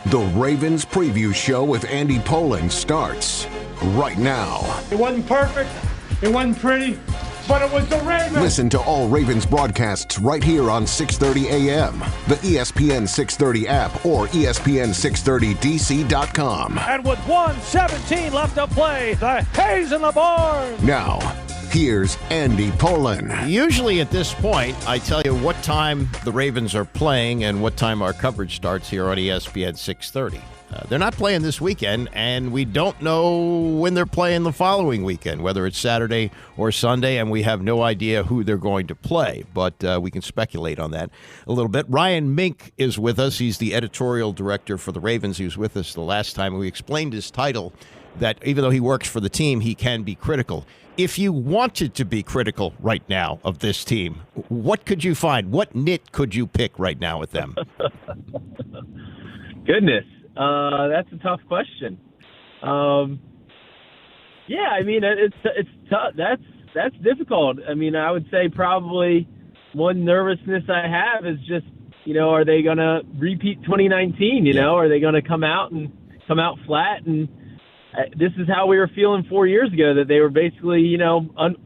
The Ravens Preview Show with Andy Pollin starts right now. It wasn't perfect, it wasn't pretty, but it was the Ravens. Listen to all Ravens broadcasts right here on 6:30 a.m., the ESPN 630 app, or ESPN630DC.com. And with 1:17 left to play, the Hayes in the barn. Now, here's Andy Pollin. Usually at this point, I tell you what time the Ravens are playing and what time our coverage starts here on ESPN 630. They're not playing this weekend, and we don't know when they're playing the following weekend, whether it's Saturday or Sunday, and we have no idea who they're going to play. But we can speculate on that a little bit. Ryan Mink is with us. He's the editorial director for the Ravens. He was with us the last time. We explained his title, that even though he works for the team, he can be critical. If you wanted to be critical right now of this team, what could you find? What nit could you pick right now with them? Goodness, that's a tough question. Yeah, I mean, it's tough. That's difficult. I mean, I would say probably one nervousness I have is just, are they going to repeat 2019? Are they going to come out flat? And this is how we were feeling 4 years ago, that they were basically,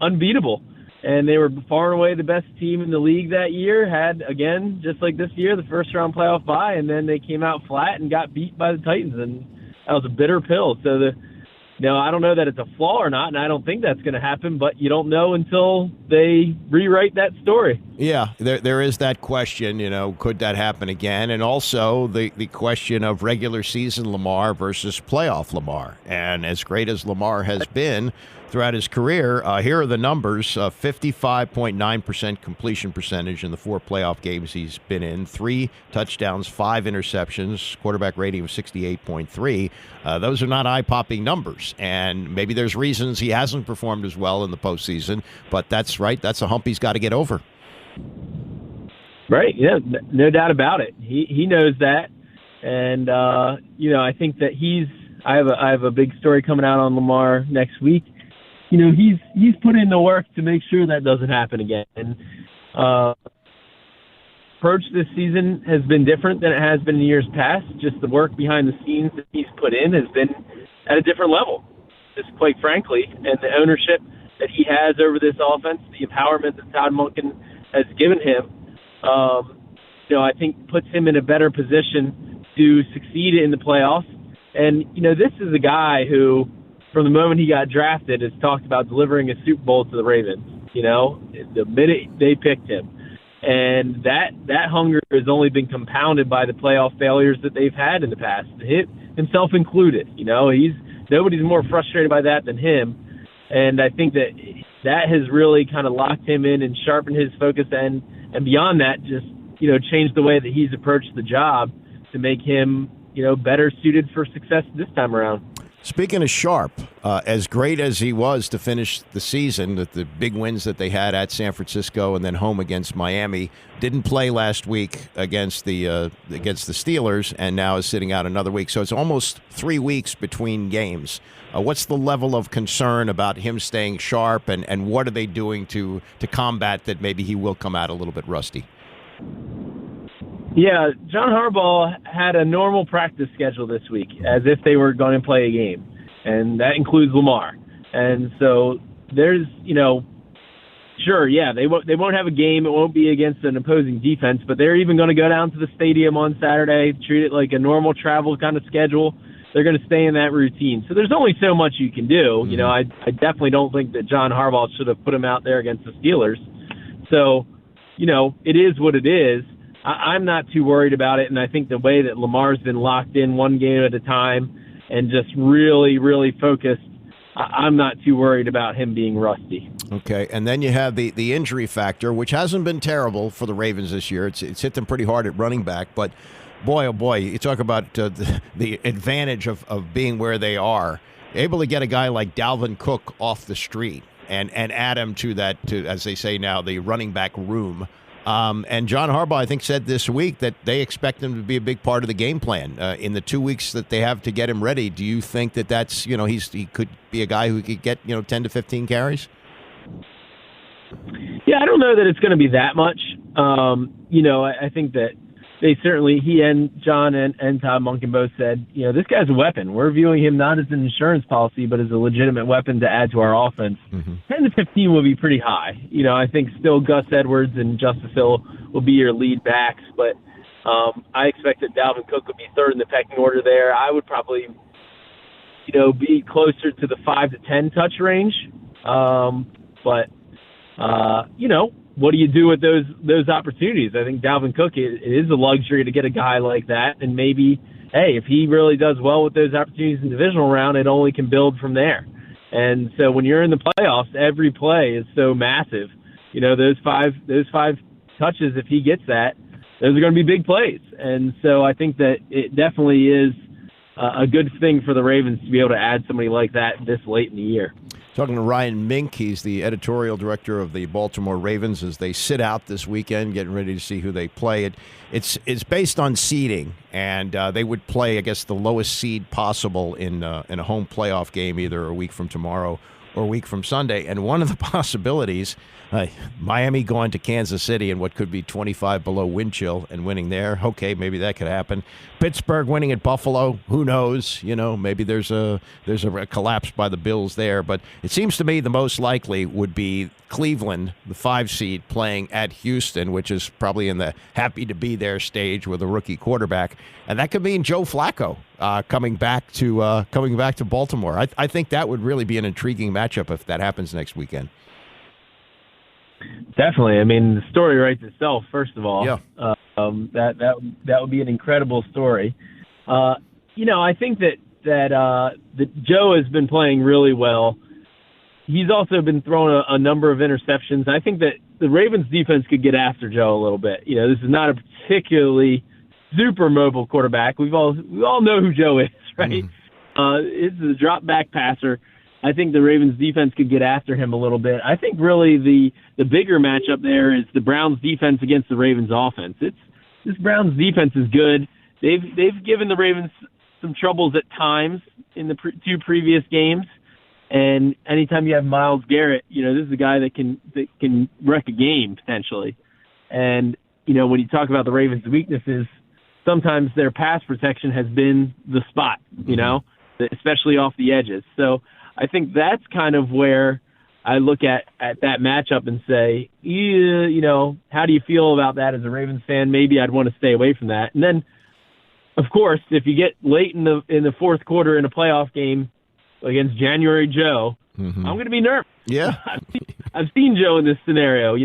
unbeatable. And they were far and away the best team in the league that year, had, again, just like this year, the first-round playoff bye, and then they came out flat and got beat by the Titans, and that was a bitter pill. So, I don't know that it's a flaw or not, and I don't think that's going to happen, but you don't know until they rewrite that story. Yeah, there is that question, could that happen again? And also the question of regular season Lamar versus playoff Lamar. And as great as Lamar has been throughout his career, here are the numbers. 55.9% completion percentage in the 4 playoff games he's been in. 3 touchdowns, 5 interceptions, quarterback rating of 68.3. Those are not eye-popping numbers. And maybe there's reasons he hasn't performed as well in the postseason, but that's right. That's a hump he's got to get over. Right, yeah, no doubt about it. He knows that, and I think that I have a big story coming out on Lamar next week. He's put in the work to make sure that doesn't happen again. And approach this season has been different than it has been in years past. Just the work behind the scenes that he's put in has been at a different level, just quite frankly, and the ownership that he has over this offense, the empowerment that Todd Monken has given him, I think puts him in a better position to succeed in the playoffs. And, this is a guy who, from the moment he got drafted, has talked about delivering a Super Bowl to the Ravens, the minute they picked him. And that hunger has only been compounded by the playoff failures that they've had in the past, himself included. Nobody's more frustrated by that than him. And I think that has really kind of locked him in and sharpened his focus, and beyond that, just, changed the way that he's approached the job to make him, better suited for success this time around. Speaking of sharp, as great as he was to finish the season, the big wins that they had at San Francisco and then home against Miami, didn't play last week against the Steelers, and now is sitting out another week. So it's almost 3 weeks between games. What's the level of concern about him staying sharp, and what are they doing to combat that maybe he will come out a little bit rusty? Yeah, John Harbaugh had a normal practice schedule this week, as if they were going to play a game, and that includes Lamar. And so there's, sure, yeah, they won't have a game. It won't be against an opposing defense, but they're even going to go down to the stadium on Saturday, treat it like a normal travel kind of schedule. They're going to stay in that routine. So there's only so much you can do. I definitely don't think that John Harbaugh should have put him out there against the Steelers. So, it is what it is. I'm not too worried about it, and I think the way that Lamar's been locked in one game at a time and just really, really focused, I'm not too worried about him being rusty. Okay, and then you have the injury factor, which hasn't been terrible for the Ravens this year. It's hit them pretty hard at running back, but boy, oh boy, you talk about the advantage of being where they are. Able to get a guy like Dalvin Cook off the street and add him to as they say now, the running back room. And John Harbaugh, I think, said this week that they expect him to be a big part of the game plan in the 2 weeks that they have to get him ready. Do you think that's, he could be a guy who could get, 10 to 15 carries? Yeah, I don't know that it's going to be that much. I think that they certainly, he and John and Todd Monken both said, this guy's a weapon. We're viewing him not as an insurance policy, but as a legitimate weapon to add to our offense. 10 to 15 will be pretty high. I think still Gus Edwards and Justice Hill will be your lead backs, but I expect that Dalvin Cook would be third in the pecking order there. I would probably, be closer to the 5 to 10 touch range. What do you do with those opportunities? I think Dalvin Cook, it is a luxury to get a guy like that, and maybe, hey, if he really does well with those opportunities in the divisional round, it only can build from there. And so when you're in the playoffs, every play is so massive. Those five touches, if he gets that, those are going to be big plays. And so I think that it definitely is a good thing for the Ravens to be able to add somebody like that this late in the year. Talking to Ryan Mink, he's the editorial director of the Baltimore Ravens as they sit out this weekend, getting ready to see who they play. It's based on seeding, and they would play, I guess, the lowest seed possible in a home playoff game, either a week from tomorrow or a week from Sunday. And one of the possibilities, Miami going to Kansas City in what could be 25 below wind chill and winning there. Okay, maybe that could happen. Pittsburgh winning at Buffalo. Who knows? Maybe there's a collapse by the Bills there. But it seems to me the most likely would be Cleveland, the 5 seed, playing at Houston, which is probably in the happy to be there stage with a rookie quarterback, and that could mean Joe Flacco coming back to Baltimore. I think that would really be an intriguing matchup if that happens next weekend. Definitely. I mean, the story writes itself. First of all, yeah. That would be an incredible story. I think that Joe has been playing really well. He's also been throwing a number of interceptions. I think that the Ravens defense could get after Joe a little bit. This is not a particularly super mobile quarterback. We all know who Joe is, right? It's a drop back passer. I think the Ravens defense could get after him a little bit. I think really the bigger matchup there is the Browns defense against the Ravens offense. This Browns defense is good. They've given the Ravens some troubles at times in the 2 previous games. And anytime you have Myles Garrett, this is a guy that can wreck a game potentially. And, when you talk about the Ravens' weaknesses, sometimes their pass protection has been the spot, especially off the edges. So I think that's kind of where I look at that matchup and say, how do you feel about that as a Ravens fan? Maybe I'd want to stay away from that. And then, of course, if you get late in the fourth quarter in a playoff game against January Joe, I'm going to be nervous. Yeah. I've seen Joe in this scenario.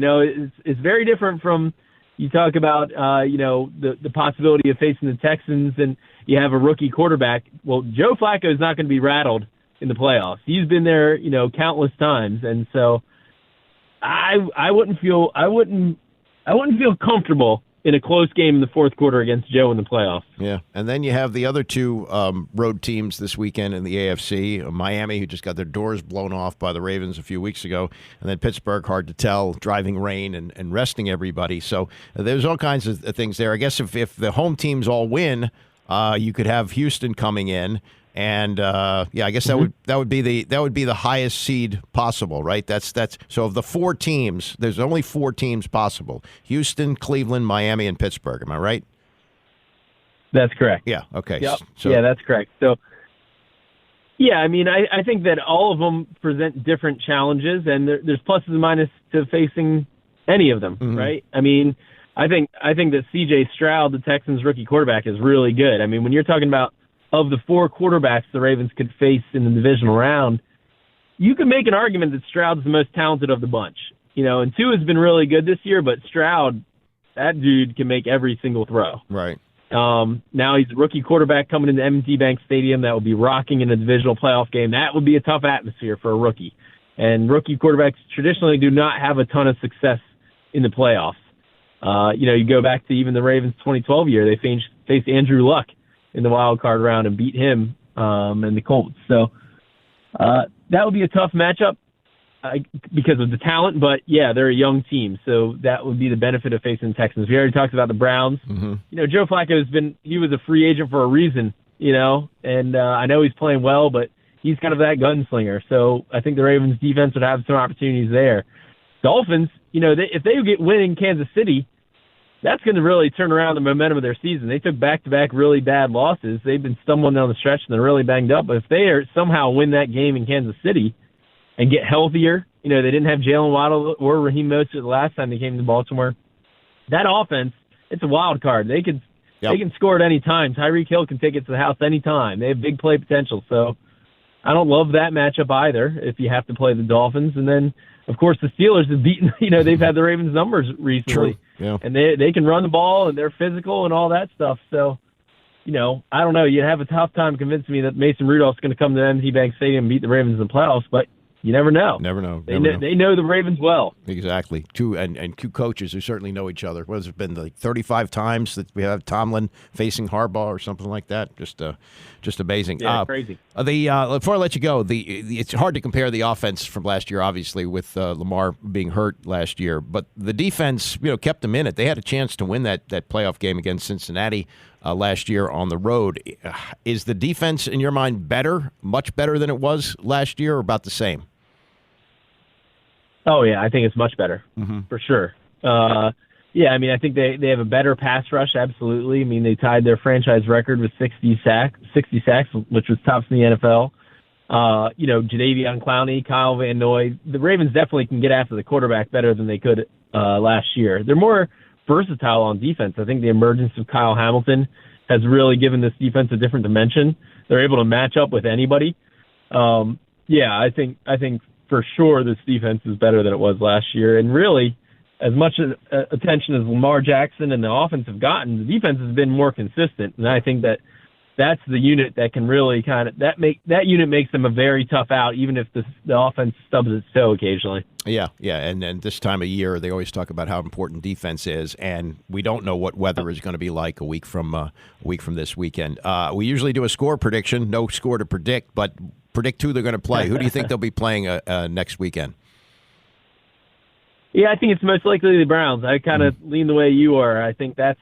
It's very different from you talk about, the possibility of facing the Texans and you have a rookie quarterback. Well, Joe Flacco is not going to be rattled in the playoffs. He's been there, countless times. And so I wouldn't feel comfortable in a close game in the fourth quarter against Joe in the playoffs. Yeah, and then you have the other 2 road teams this weekend in the AFC, Miami, who just got their doors blown off by the Ravens a few weeks ago, and then Pittsburgh, hard to tell, driving rain and resting everybody. So there's all kinds of things there. I guess if the home teams all win, you could have Houston coming in. And I guess that would be the highest seed possible, right? That's so of the 4 teams, there's only 4 teams possible: Houston, Cleveland, Miami, and Pittsburgh. Am I right? That's correct. Yeah. Okay. Yep. Yeah, that's correct. So, I mean, I think that all of them present different challenges, and there's pluses and minuses to facing any of them, right? I mean, I think that C.J. Stroud, the Texans' rookie quarterback, is really good. I mean, when you're talking about of the 4 quarterbacks the Ravens could face in the divisional round, you could make an argument that Stroud's the most talented of the bunch. And Tua has been really good this year, but Stroud, that dude can make every single throw. Right. Now he's a rookie quarterback coming into M&T Bank Stadium that will be rocking in a divisional playoff game. That would be a tough atmosphere for a rookie. And rookie quarterbacks traditionally do not have a ton of success in the playoffs. You go back to even the Ravens 2012 year, they faced Andrew Luck in the Wildcard round and beat him and the Colts. So that would be a tough matchup because of the talent, but they're a young team, so that would be the benefit of facing the Texans. We already talked about the Browns. Joe Flacco he was a free agent for a reason, and I know he's playing well, but he's kind of that gunslinger. So I think the Ravens defense would have some opportunities there. Dolphins, if they get win in Kansas City, that's going to really turn around the momentum of their season. They took back-to-back really bad losses. They've been stumbling down the stretch and they're really banged up. But if they somehow win that game in Kansas City and get healthier, they didn't have Jalen Waddle or Raheem Mostert the last time they came to Baltimore. That offense, it's a wild card. They can score at any time. Tyreek Hill can take it to the house any time. They have big play potential. So I don't love that matchup either if you have to play the Dolphins. And then, of course, the Steelers have beaten, they've had the Ravens' numbers recently. True. Yeah. And they can run the ball, and they're physical and all that stuff. So, I don't know. You'd have a tough time convincing me that Mason Rudolph's going to come to M&T Bank Stadium and beat the Ravens in the playoffs, but you never know. Never know. They know the Ravens well. Exactly. Two coaches who certainly know each other. What has it been, like 35 times that we have Tomlin facing Harbaugh or something like that? Just amazing. Yeah, crazy. Before I let you go, it's hard to compare the offense from last year, obviously, with Lamar being hurt last year. But the defense, kept them in it. They had a chance to win that playoff game against Cincinnati last year on the road. Is the defense, in your mind, better, much better than it was last year, or about the same? Oh, yeah, I think it's much better, for sure. I think they have a better pass rush, absolutely. I mean, they tied their franchise record with 60 sacks, which was tops in the NFL. Jadeveon Clowney, Kyle Van Noy. The Ravens definitely can get after the quarterback better than they could last year. They're more versatile on defense. I think the emergence of Kyle Hamilton has really given this defense a different dimension. They're able to match up with anybody. I think for sure this defense is better than it was last year. And really, as much attention as Lamar Jackson and the offense have gotten, the defense has been more consistent. And I think that's the unit that can really that unit makes them a very tough out, even if the offense stubs its toe occasionally. Yeah, and this time of year, they always talk about how important defense is, and we don't know what weather is going to be like a week from this weekend. We usually do a score prediction, no score to predict, but predict who they're going to play. Who do you think they'll be playing next weekend? Yeah, I think it's most likely the Browns. I kind of lean the way you are. I think that's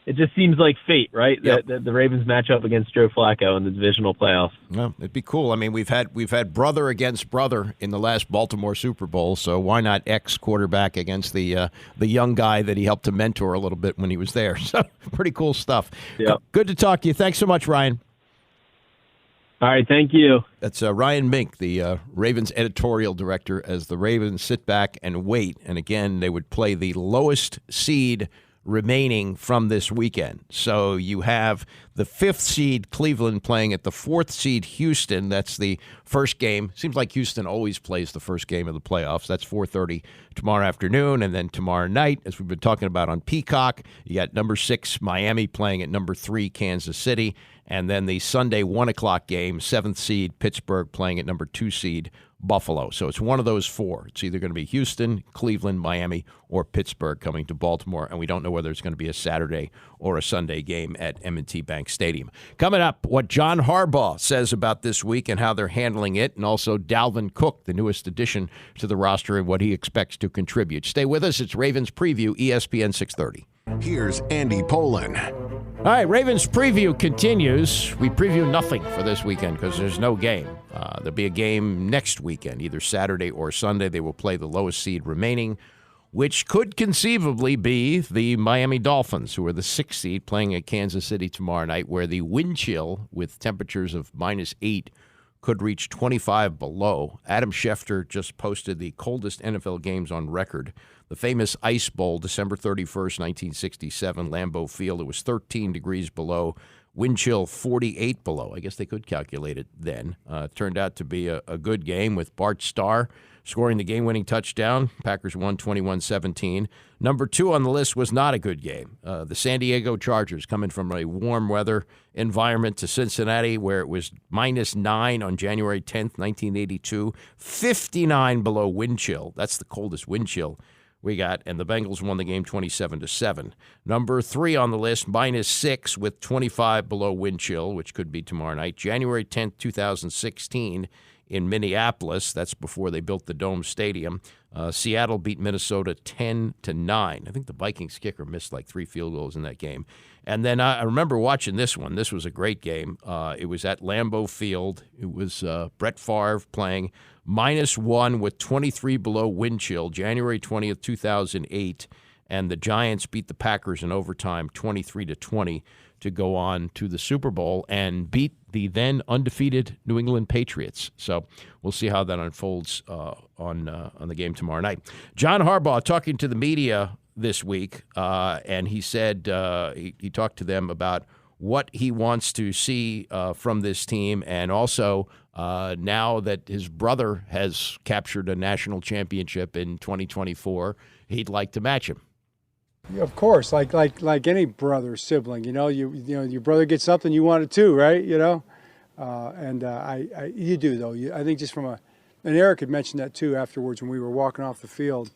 it just seems like fate, right? Yep. That the Ravens match up against Joe Flacco in the divisional playoffs. Well, it'd be cool. I mean, we've had brother against brother in the last Baltimore Super Bowl, so why not ex-quarterback against the young guy that he helped to mentor a little bit when he was there? So pretty cool stuff. Yep. Good to talk to you. Thanks so much, Ryan. All right, thank you. That's Ryan Mink, the Ravens editorial director, as the Ravens sit back and wait. And again, they would play the lowest seed remaining from this weekend. So you have the 5th seed Cleveland playing at the 4th seed Houston. That's the first game. Seems like Houston always plays the first game of the playoffs. That's 4:30 tomorrow afternoon. And then tomorrow night, as we've been talking about on Peacock, you got number 6 Miami playing at number 3 Kansas City. And then the Sunday 1 o'clock game, 7th seed Pittsburgh playing at number 2 seed Buffalo. So it's one of those 4. It's either going to be Houston, Cleveland, Miami, or Pittsburgh coming to Baltimore. And we don't know whether it's going to be a Saturday or a Sunday game at M&T Bank Stadium. Coming up, what John Harbaugh says about this week and how they're handling it, and also Dalvin Cook, the newest addition to the roster, and what he expects to contribute. Stay with us. It's Ravens Preview, ESPN 630. Here's Andy Pollin. All right, Ravens Preview continues. We preview nothing for this weekend because there's no game. There'll be a game next weekend, either Saturday or Sunday. They will play the lowest seed remaining, which could conceivably be the Miami Dolphins, who are the 6th seed, playing at Kansas City tomorrow night, where the wind chill with temperatures of -8 could reach 25 below. Adam Schefter just posted the coldest NFL games on record. The famous Ice Bowl, December 31st, 1967, Lambeau Field. It was 13 degrees below, wind chill 48 below. I guess they could calculate it then. Turned out to be a good game with Bart Starr scoring the game-winning touchdown. Packers won 21-17. Number 2 on the list was not a good game. The San Diego Chargers coming from a warm weather environment to Cincinnati, where it was -9 on January 10th, 1982. 59 below wind chill. That's the coldest wind chill we got, and the Bengals won the game 27-7. Number 3 on the list, -6 with 25 below wind chill, which could be tomorrow night. January 10th, 2016 in Minneapolis. That's before they built the Dome Stadium. Seattle beat Minnesota 10-9. I think the Vikings kicker missed like 3 field goals in that game. And then I remember watching this one. This was a great game. It was at Lambeau Field. It was Brett Favre playing -1 with 23 below wind chill, January 20th, 2008. and the Giants beat the Packers in overtime 23-20 to go on to the Super Bowl and beat the then undefeated New England Patriots. So we'll see how that unfolds on the game tomorrow night. John Harbaugh talking to the media this week, and he said he talked to them about what he wants to see from this team, and also now that his brother has captured a national championship in 2024, he'd like to match him. Yeah, of course, like any brother or sibling, you know your brother gets something, you want it too, right? You know, you do though. I think just and Eric had mentioned that too afterwards when we were walking off the field.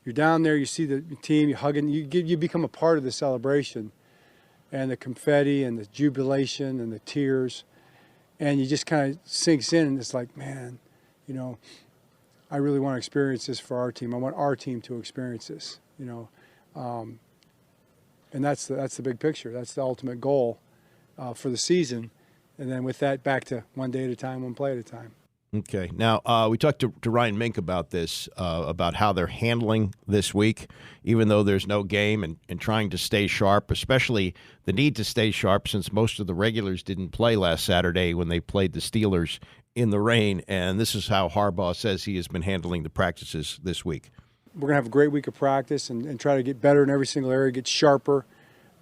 You're down there, you see the team, you hugging, you become a part of the celebration, and the confetti and the jubilation and the tears, and you just kind of sinks in, and it's like, man, you know, I really want to experience this for our team. I want our team to experience this, you know. And that's the big picture. That's the ultimate goal for the season. And then with that, back to one day at a time, one play at a time. Okay. Now, we talked to Ryan Mink about this, about how they're handling this week, even though there's no game, and trying to stay sharp, especially the need to stay sharp since most of the regulars didn't play last Saturday when they played the Steelers in the rain. And this is how Harbaugh says he has been handling the practices this week. We're going to have a great week of practice and try to get better in every single area, get sharper.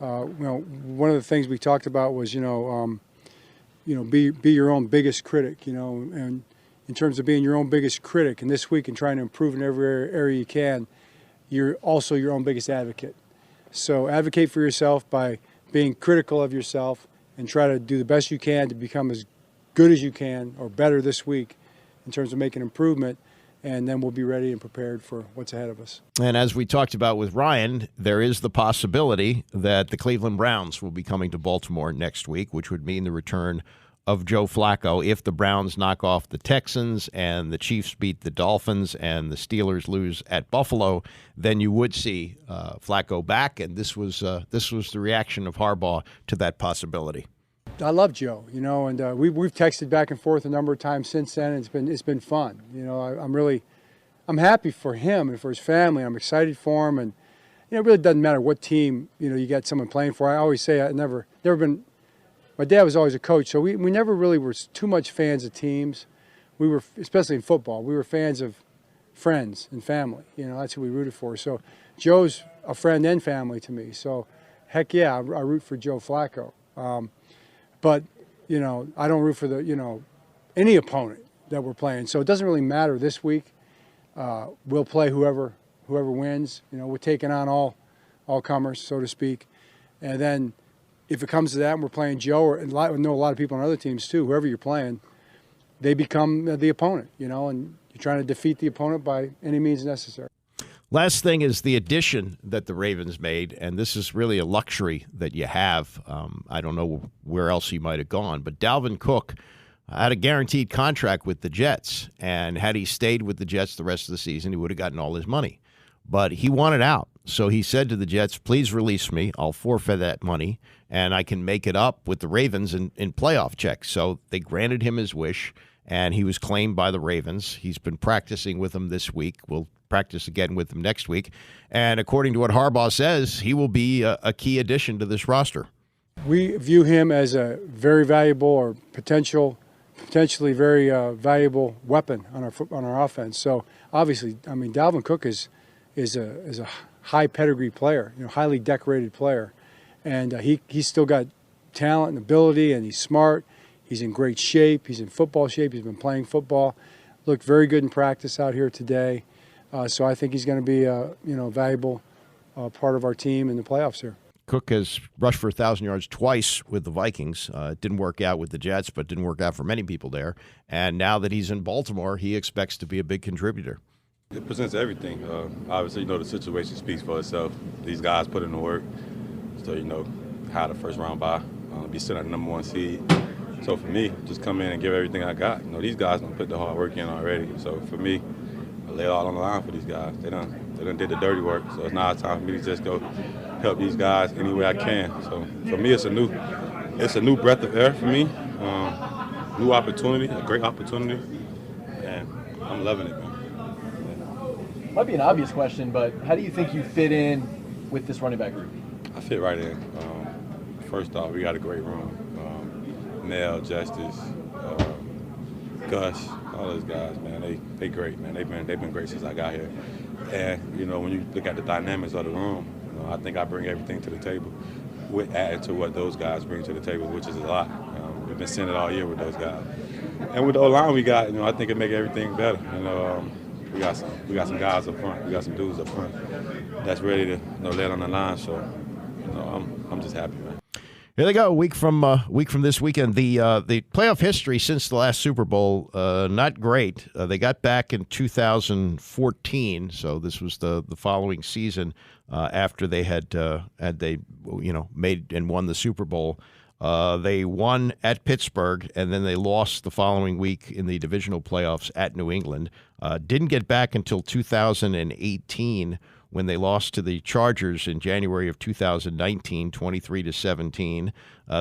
You know, one of the things we talked about was, be your own biggest critic, you know, and in terms of being your own biggest critic, and this week and trying to improve in every area you can, you're also your own biggest advocate. So advocate for yourself by being critical of yourself and try to do the best you can to become as good as you can or better this week in terms of making improvement. And then we'll be ready and prepared for what's ahead of us. And as we talked about with Ryan, there is the possibility that the Cleveland Browns will be coming to Baltimore next week, which would mean the return of Joe Flacco. If the Browns knock off the Texans and the Chiefs beat the Dolphins and the Steelers lose at Buffalo, then you would see Flacco back. And this was the reaction of Harbaugh to that possibility. I love Joe, you know, and we've texted back and forth a number of times since then. It's been fun, you know. I'm happy for him and for his family. I'm excited for him, and you know, it really doesn't matter what team you got someone playing for. I always say I never been. My dad was always a coach, so we never really were too much fans of teams. We were, especially in football, we were fans of friends and family. You know, that's who we rooted for. So Joe's a friend and family to me. So heck yeah, I root for Joe Flacco. But, you know, I don't root for any opponent that we're playing. So it doesn't really matter this week. We'll play whoever wins. You know, we're taking on all comers, so to speak. And then if it comes to that and we're playing Joe, I know a lot of people on other teams too, whoever you're playing, they become the opponent, you know, and you're trying to defeat the opponent by any means necessary. Last thing is the addition that the Ravens made, and this is really a luxury that you have. I don't know where else he might have gone, but Dalvin Cook had a guaranteed contract with the Jets, and had he stayed with the Jets the rest of the season, he would have gotten all his money. But he wanted out, so he said to the Jets, please release me. I'll forfeit that money, and I can make it up with the Ravens in playoff checks. So they granted him his wish, and he was claimed by the Ravens. He's been practicing with them this week. We'll practice again with him next week. And according to what Harbaugh says, he will be a key addition to this roster. We view him as a very valuable or potentially very valuable weapon on our offense. So obviously, I mean, Dalvin Cook is a high pedigree player, you know, highly decorated player, and he's still got talent and ability, and he's smart. He's in great shape. He's in football shape. He's been playing football. Looked very good in practice out here today. So I think he's going to be a valuable part of our team in the playoffs here. Cook has rushed for 1,000 yards twice with the Vikings. It didn't work out with the Jets, but didn't work out for many people there. And now that he's in Baltimore, he expects to be a big contributor. It presents everything. Obviously, the situation speaks for itself. These guys put in the work. So, had a first-round bye, be sitting at the number 1 seed. So for me, just come in and give everything I got. These guys don't put the hard work in already. So for me, I lay it all on the line for these guys. They done did the dirty work. So it's now time for me to just go help these guys any way I can. So for me, it's a new breath of air for me. New opportunity, a great opportunity, and I'm loving it, man. Might be an obvious question, but how do you think you fit in with this running back group? I fit right in. First off, we got a great room. Nell, Justice, Gus, all those guys, man, they great, man. They've been great since I got here. And when you look at the dynamics of the room, I think I bring everything to the table, with adding to what those guys bring to the table, which is a lot. We've been seeing it all year with those guys, and with the O-line we got, I think it make everything better. We got some guys up front, we got some dudes up front that's ready to lay it on the line. So, I'm just happy, man. Here they go. Week from this weekend. The playoff history since the last Super Bowl, not great. They got back in 2014, so this was the following season after they had made and won the Super Bowl. They won at Pittsburgh, and then they lost the following week in the divisional playoffs at New England. Didn't get back until 2018. When they lost to the Chargers in January of 2019, 23-17.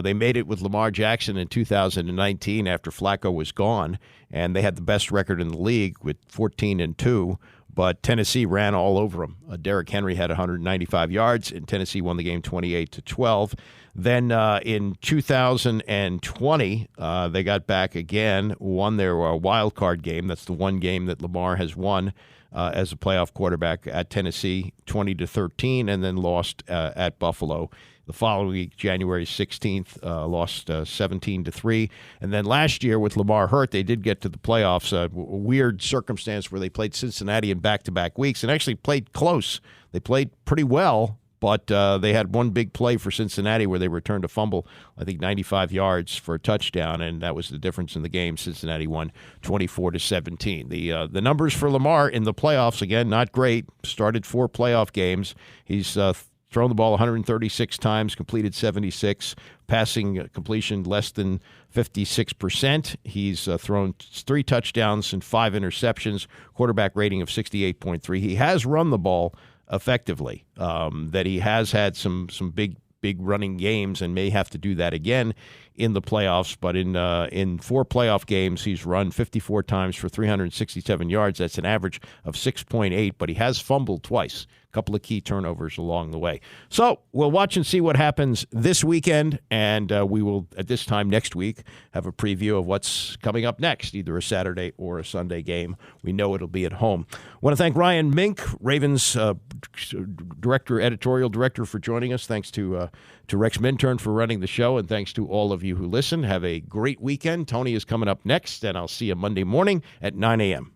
They made it with Lamar Jackson in 2019 after Flacco was gone, and they had the best record in the league with 14-2. But Tennessee ran all over them. Derrick Henry had 195 yards, and Tennessee won the game 28-12. Then in 2020, they got back again, won their wild card game. That's the one game that Lamar has won as a playoff quarterback at Tennessee, 20-13, and then lost at Buffalo. The following week, January 16th, lost 17-3. And then last year with Lamar hurt, they did get to the playoffs. A weird circumstance where they played Cincinnati in back-to-back weeks and actually played close. They played pretty well, but they had one big play for Cincinnati where they returned a fumble, I think 95 yards for a touchdown, and that was the difference in the game. Cincinnati won 24-17. The numbers for Lamar in the playoffs, again, not great. Started 4 playoff games. He's thrown the ball 136 times, completed 76, passing completion less than 56%. He's thrown 3 touchdowns and 5 interceptions, quarterback rating of 68.3. He has run the ball effectively, that he has had some big running games and may have to do that again in the playoffs. But in 4 playoff games, he's run 54 times for 367 yards. That's an average of 6.8, but he has fumbled twice. A couple of key turnovers along the way. So we'll watch and see what happens this weekend, and we will, at this time next week, have a preview of what's coming up next, either a Saturday or a Sunday game. We know it'll be at home. I want to thank Ryan Mink, Ravens editorial director, for joining us. Thanks to Rex Minturn for running the show, and thanks to all of you who listen. Have a great weekend. Tony is coming up next, and I'll see you Monday morning at 9 a.m.